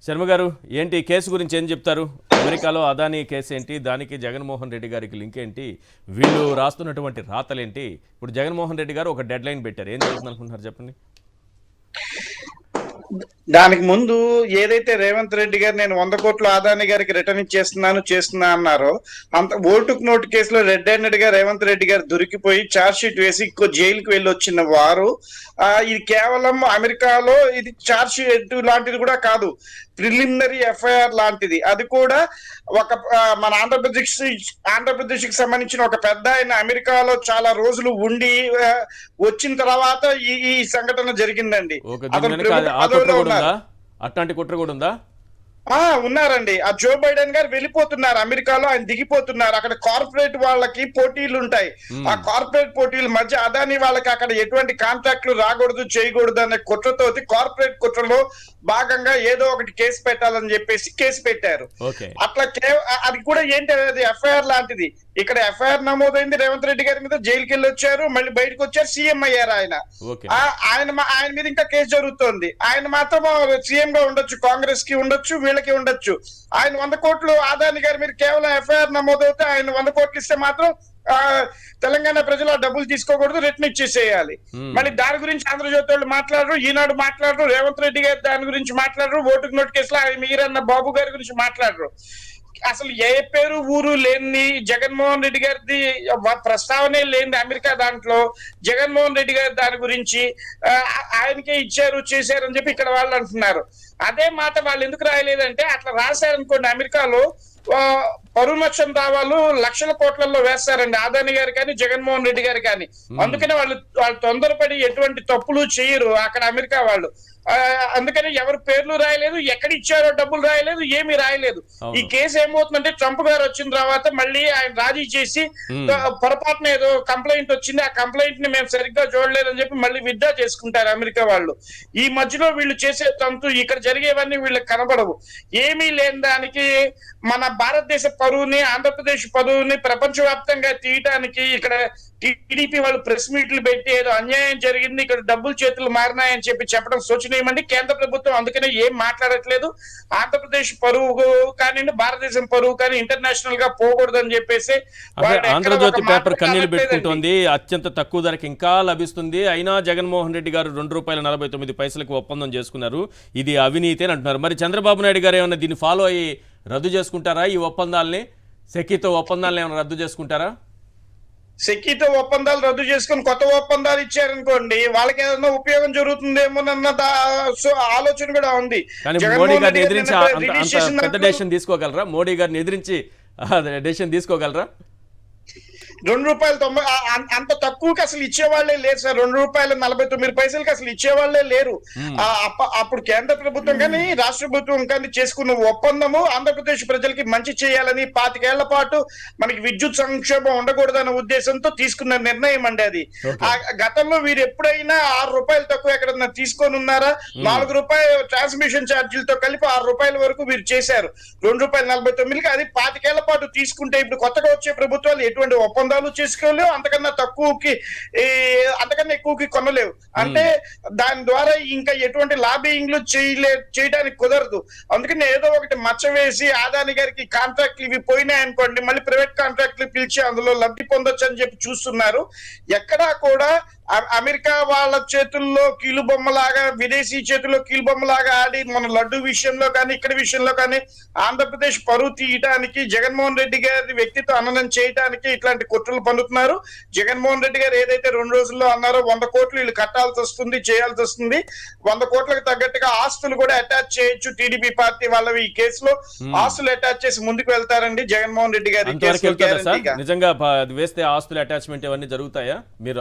శర్మ గారు ఏంటి ఈ కేసు గురించి ఏం చెప్తారు? అమెరికాలో అదానీ కేసు ఏంటి, దానికి జగన్మోహన్ రెడ్డి గారికి లింక్ ఏంటి, వీళ్ళు రాస్తున్నటువంటి రాతలేంటి? ఇప్పుడు జగన్మోహన్ రెడ్డి గారు ఒక డెడ్ లైన్ పెట్టారు, ఏం జరుగుతుంది అనుకుంటున్నారు చెప్పండి. దానికి ముందు ఏదైతే రేవంత్ రెడ్డి గారు నేను 100 కోట్లు అదానీ గారికి రిటర్న్ చేస్తున్నా అన్నారో, అంత ఓటుకు నోటు కేసులో రెడ్ హ్యాండెడ్ గా రేవంత్ రెడ్డి గారు దొరికిపోయి ఛార్జ్ షీట్ వేసి జైలుకి వెళ్ళి వచ్చిన వారు ఇది కేవలం అమెరికాలో ఇది ఛార్జ్ షీట్ లాంటిది కూడా కాదు, ప్రిలిమినరీ ఎఫ్ఐఆర్ లాంటిది. అది కూడా ఒక మన ఆంధ్రప్రదేశ్ కి సంబంధించిన ఒక పెద్ద ఆయన అమెరికాలో చాలా రోజులు ఉండి వచ్చిన తర్వాత ఈ సంఘటన జరిగిందండి. అట్లాంటి కుట్ర కూడా ఉందా? ఉన్నారండి. ఆ జో బైడెన్ గారు వెళ్ళిపోతున్నారు అమెరికాలో, ఆయన దిగిపోతున్నారు. అక్కడ కార్పొరేట్ వాళ్ళకి పోటీలు ఉంటాయి. ఆ కార్పొరేట్ పోటీల మధ్య అదానీ వాళ్ళకి అక్కడ ఎటువంటి కాంట్రాక్ట్లు రాకూడదు చేయకూడదు అనే కుట్రతో కార్పొరేట్ కుట్రలో భాగంగా ఏదో ఒకటి కేసు పెట్టాలని చెప్పేసి కేసు పెట్టారు. అట్లా అది కూడా ఏంటి, అది ఎఫ్ఐఆర్ లాంటిది. ఇక్కడ ఎఫ్ఐఆర్ నమోదైంది, రేవంత్ రెడ్డి గారి మీద జైలుకి వెళ్ళి వచ్చారు, మళ్ళీ బయటకు వచ్చారు, సీఎం అయ్యారు ఆయన. ఆయన మీద ఇంకా కేసు జరుగుతోంది. ఆయన మాత్రం సీఎం గా ఉండొచ్చు, కాంగ్రెస్ కి ఉండొచ్చు, వీళ్ళకి ఉండొచ్చు. ఆయన 100 కోట్లు అదానీ గారి మీద కేవలం ఎఫ్ఐఆర్ నమోదవుతే ఆయన 100 కోట్లు ఇస్తే మాత్రం తెలంగాణ ప్రజలు డబ్బులు తీసుకోకూడదు, రిటర్న్ ఇచ్చేసేయాలి. మళ్ళీ దాని గురించి ఆంధ్రజ్యోతి వాళ్ళు మాట్లాడరు, ఈనాడు మాట్లాడరు, రేవంత్ రెడ్డి గారు దాని గురించి మాట్లాడరు, ఓటుకు నోటు కేసులో మీరన్న బాబు గారి గురించి మాట్లాడరు. అసలు ఏ పేరు ఊరు లేని జగన్మోహన్ రెడ్డి గారిది ప్రస్తావనే లేని అమెరికా దాంట్లో జగన్మోహన్ రెడ్డి గారి దాని గురించి ఆయనకే ఇచ్చారు చేశారు అని చెప్పి ఇక్కడ వాళ్ళు అంటున్నారు. అదే మాట వాళ్ళు ఎందుకు రాయలేదంటే, అట్లా రాశారనుకోండి అమెరికాలో పరువు నష్టం దావాలు లక్షల కోట్లలో వేస్తారండి అదానీ గారు కానీ జగన్మోహన్ రెడ్డి గారు కానీ. అందుకని వాళ్ళు తొందరపడి ఎటువంటి తప్పులు చేయరు అక్కడ అమెరికా వాళ్ళు. అందుకని ఎవరి పేర్లు రాయలేదు, ఎక్కడ ఇచ్చారో డబ్బులు రాయలేదు, ఏమీ రాయలేదు. ఈ కేసు ఏమవుతుందంటే ట్రంప్ గారు వచ్చిన తర్వాత మళ్ళీ ఆయన రాజీ చేసి పొరపాటున ఏదో కంప్లైంట్ వచ్చింది, ఆ కంప్లైంట్ ని మేము సరిగ్గా చూడలేదని చెప్పి మళ్ళీ విత్డ్రా చేసుకుంటారు అమెరికా వాళ్ళు. ఈ మధ్యలో వీళ్ళు చేసే తంతు ఇక్కడ జరిగేవన్నీ వీళ్ళకి కనబడవు. ఏమీ లేని దానికి మన భారతదేశ పరువుని, ఆంధ్రప్రదేశ్ పరువుని ప్రపంచవ్యాప్తంగా తీయటానికి ఇక్కడ టీడీపీ వాళ్ళు ప్రెస్ మీట్లు పెట్టి ఏదో అన్యాయం జరిగింది, ఇక్కడ డబ్బులు చేతులు మారినాయని చెప్పడం శోచనీయమండి. కేంద్ర ప్రభుత్వం అందుకనే ఏం మాట్లాడట్లేదు. ఆంధ్రప్రదేశ్ పరువు కానీ భారతదేశం పరువు కానీ ఇంటర్నేషనల్ గా పోకూడదని చెప్పేసి ఆంధ్రజ్యోతి పేపర్ కన్నీళ్లు పెట్టుకుంటోంది. అత్యంత తక్కువ ధరకు ఇంకా లభిస్తుంది. అయినా జగన్మోహన్ రెడ్డి గారు ₹2.49 ఒప్పందం చేసుకున్నారు, ఇది అవినీతి అని అంటున్నారు. మరి చంద్రబాబు నాయుడు గారు ఏమన్నా దీన్ని ఫాలో అయ్యి రద్దు చేసుకుంటారా? ఈ ఒప్పందాలని, సెకీతో ఒప్పందాలను ఏమైనా రద్దు చేసుకుంటారా? సెకీతో ఒప్పందాలు రద్దు చేసుకుని కొత్త ఒప్పందాలు ఇచ్చారనుకోండి, వాళ్ళకి ఏదైనా ఉపయోగం జరుగుతుందేమోనన్న ఆలోచన కూడా ఉంది. మోడీ గారిని ఎదిరించి పెద్ద డెసిషన్ తీసుకోగలరా? మోడీ గారిని ఎదిరించి డెసిషన్ తీసుకోగలరా? ₹2.90 అంత తక్కువకి అసలు ఇచ్చేవాళ్లే లేరు సార్. ₹2.49 అసలు ఇచ్చేవాళ్లే లేరు. అప్పుడు కేంద్ర ప్రభుత్వం కానీ రాష్ట్ర ప్రభుత్వం కానీ చేసుకున్న ఒప్పందము ఆంధ్రప్రదేశ్ ప్రజలకి మంచి చేయాలని, 25 ఏళ్ల పాటు మనకి విద్యుత్ సంక్షోభం ఉండకూడదన్న ఉద్దేశంతో తీసుకున్న నిర్ణయం అండి అది. గతంలో వీరు ఎప్పుడైనా ₹6 తక్కువ ఎక్కడన్నా తీసుకొని ఉన్నారా? ₹4 ట్రాన్స్మిషన్ ఛార్జీలతో కలిపి ₹6 వరకు వీరు చేశారు. ₹2.49 అది 25 ఏళ్ల పాటు తీసుకుంటే ఇప్పుడు కొత్తగా వచ్చే ప్రభుత్వాలు ఎటువంటి ఒప్పందం చేసుకోలేవు, అంతకన్నా ఎక్కువకి కొనలేవు. అంటే దాని ద్వారా ఇంకా ఎటువంటి లాబింగ్లు చేయడానికి కుదరదు. అందుకని ఏదో ఒకటి మచ్చ వేసి అదానీ గారికి కాంట్రాక్ట్లు ఇవి పోయినాయి అనుకోండి, మళ్ళీ ప్రైవేట్ కాంట్రాక్ట్లు పిలిచి అందులో లబ్ధి పొందొచ్చు అని చెప్పి చూస్తున్నారు. ఎక్కడా కూడా అమెరికా వాళ్ళ చేతుల్లో కీలుబొమ్మలాగా, విదేశీ చేతుల్లో కీలుబొమ్మలాగా ఆడి మన లడ్డు విషయంలో కానీ ఇక్కడ విషయంలో కానీ ఆంధ్రప్రదేశ్ పరువు తీయటానికి, జగన్మోహన్ రెడ్డి గారి వ్యక్తిత్వ హననం చేయడానికి ఇట్లాంటి కుట్రలు పన్నుతున్నారు. జగన్మోహన్ రెడ్డి గారు ఏదైతే 2 రోజుల్లో అన్నారో 100 కోట్లు వీళ్ళు కట్టాల్సి వస్తుంది, చేయాల్సి వస్తుంది, 100 కోట్లకు తగ్గట్టుగా ఆస్తులు కూడా అటాచ్ చేయొచ్చు. టీడీపీ పార్టీ వాళ్ళవి ఈ కేసులో ఆస్తులు అటాచ్ చేసి ముందుకు వెళ్తారండి జగన్మోహన్ రెడ్డి గారి. నిజంగా వేస్తే ఆస్తులు అటాచ్మెంట్ ఇవన్నీ జరుగుతాయా? మీరు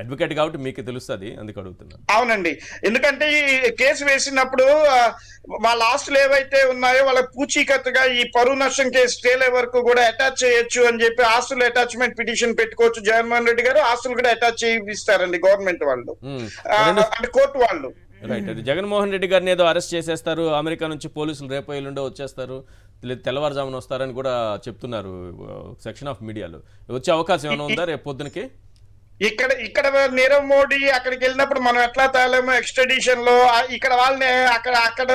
అడ్వకేట్ కాబట్టి మీకు తెలుస్తుంది, అందుకు అడుగుతున్నా. అవునండి, ఎందుకంటే ఈ కేసు వేసినప్పుడు వాళ్ళ ఆస్తులు ఏవైతే ఉన్నాయో వాళ్ళ పూచీకత్తుగా ఈ పరువు నష్టం కేసు తేలే వరకు కూడా అటాచ్ చేయొచ్చు అని చెప్పి ఆస్తులు అటాచ్మెంట్ పిటిషన్ పెట్టుకోవచ్చు. జగన్మోహన్ రెడ్డి గారు ఆస్తులు కూడా అటాచ్ చేయిస్తారండి గవర్నమెంట్ వాళ్ళు, అంటే కోర్టు వాళ్ళు. రైట్. జగన్మోహన్ రెడ్డి గారిని ఏదో అరెస్ట్ చేసేస్తారు, అమెరికా నుంచి పోలీసులు రేపు ఎల్లుండో వచ్చేస్తారు, తెల్లవారుజామున వస్తారని కూడా చెప్తున్నారు సెక్షన్ ఆఫ్ మీడియాలో. వచ్చే అవకాశం ఏమైనా ఉందా రేపు పొద్దునకి? ఇక్కడ నీరవ్ మోడీ అక్కడికి వెళ్ళినప్పుడు మనం ఎట్లా తేలేమో ఎక్స్ట్రాడిషన్ లో ఇక్కడ వాళ్ళని అక్కడ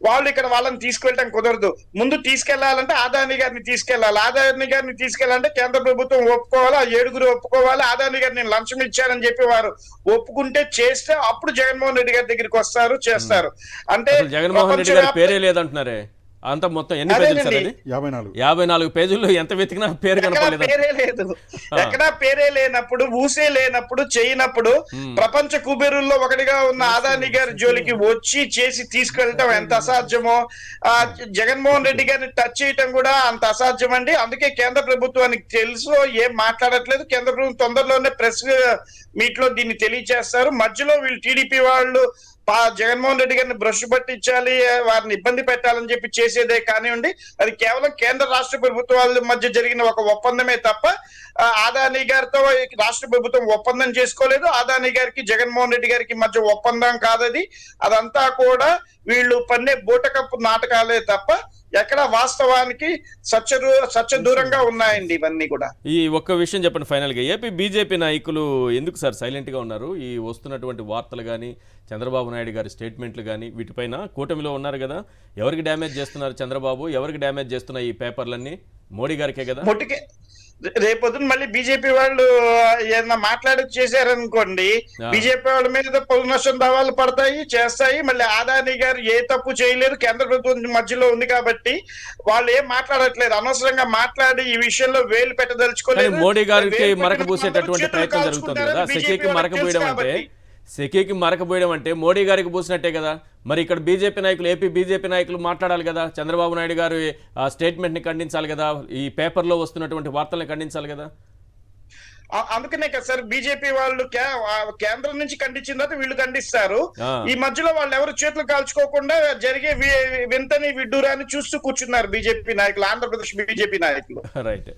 వాళ్ళు ఇక్కడ వాళ్ళని తీసుకెళ్ళటం కుదరదు. ముందు తీసుకెళ్లాలంటే అదానీ గారిని తీసుకెళ్లాలి. అదానీ గారిని తీసుకెళ్లాలంటే కేంద్ర ప్రభుత్వం ఒప్పుకోవాలి, ఆ 7 ఒప్పుకోవాలి. అదానీ గారు నేను లంచం ఇచ్చానని చెప్పి వారు ఒప్పుకుంటే చేస్తే అప్పుడు జగన్మోహన్ రెడ్డి గారి దగ్గరికి వస్తారు, చేస్తారు. అంటే జగన్మోహన్ రెడ్డి గారి పేరే లేదంటున్నారే. అంత మొత్తం ఎన్ని పేజీలు సార్ అది? 54 పేజీల్లో ఎంత వెతికినా పేరు కనపడలేదు. పేరే లేదు, ఎక్కడా పేరే లేనప్పుడు, ఊసే లేనప్పుడు, చేయనప్పుడు ప్రపంచ కుబేరుల్లో ఒకటిగా ఉన్న అదానీ గారి జోలికి వచ్చి చేసి తీసుకెళ్ళటం ఎంత అసాధ్యమో, జగన్మోహన్ రెడ్డి గారిని టచ్ చేయటం కూడా అంత అసాధ్యం అండి. అందుకే కేంద్ర ప్రభుత్వానికి తెలుసు, ఏం మాట్లాడట్లేదు. కేంద్ర ప్రభుత్వం తొందరలోనే ప్రెస్ మీట్ లో దీన్ని తెలియజేస్తారు. మధ్యలో వీళ్ళు టీడీపీ వాళ్ళు జగన్మోహన్ రెడ్డి గారిని బ్రష్ పట్టించాలి, వారిని ఇబ్బంది పెట్టాలని చెప్పి చేసేదే కానివ్వండి, అది కేవలం కేంద్ర రాష్ట్ర ప్రభుత్వాల మధ్య జరిగిన ఒక ఒప్పందమే తప్ప అదానీ గారితో రాష్ట్ర ప్రభుత్వం ఒప్పందం చేసుకోలేదు. అదానీ గారికి జగన్మోహన్ రెడ్డి గారికి మధ్య ఒప్పందం కాదది. అదంతా కూడా వీళ్ళు పన్నే బూటకప్పు నాటకాలే తప్ప ఎక్కడ వాస్తవానికి సత్య దూరంగా ఉన్నాయండి ఇవన్నీ కూడా. ఈ ఒక్క విషయం చెప్పండి ఫైనల్ గా, ఏపీ బీజేపీ నాయకులు ఎందుకు సార్ సైలెంట్ గా ఉన్నారు? ఈ వస్తున్నటువంటి వార్తలు కానీ, చంద్రబాబు నాయుడు గారి స్టేట్మెంట్లు కానీ, వీటిపైన కూటమిలో ఉన్నారు కదా, ఎవరికి డ్యామేజ్ చేస్తున్నారు చంద్రబాబు? ఎవరికి డ్యామేజ్ చేస్తున్నాయి ఈ పేపర్లన్నీ? మోడీ గారికే కదా. రేపొద్దున మళ్ళీ బీజేపీ వాళ్ళు ఏదైనా మాట్లాడి చేశారనుకోండి, బీజేపీ వాళ్ళ మీద పొలు నష్టం దావాలు పడతాయి, చేస్తాయి. మళ్ళీ అదానీ గారు ఏ తప్పు చేయలేదు, కేంద్ర ప్రభుత్వం మధ్యలో ఉంది కాబట్టి వాళ్ళు ఏం మాట్లాడట్లేదు. అనవసరంగా మాట్లాడి ఈ విషయంలో వేలు పెట్టదలుచుకోలేదు. మోడీ గారికి మరకబూసేటటువంటి ప్రయత్నం జరుగుతుంది కదా. సెకీకి మరకబోయడం అంటే మోడీ గారికి పూసినట్టే కదా. మరి ఇక్కడ బీజేపీ నాయకులు, ఏపీ బీజేపీ నాయకులు మాట్లాడాలి కదా, చంద్రబాబు నాయుడు గారు ఆ స్టేట్మెంట్ ని ఖండించాలి కదా, ఈ పేపర్లో వస్తున్నటువంటి వార్తల్ని ఖండించాలి కదా. అందుకనే కదా సార్ బీజేపీ వాళ్ళు కేంద్రం నుంచి ఖండించిన తర్వాత వీళ్ళు ఖండిస్తారు. ఈ మధ్యలో వాళ్ళు ఎవరు చేతులు కాల్చుకోకుండా జరిగే వింతని విడ్డూరాన్ని చూస్తూ కూర్చున్నారు బీజేపీ నాయకులు, ఆంధ్రప్రదేశ్ బీజేపీ నాయకులు. రైట్.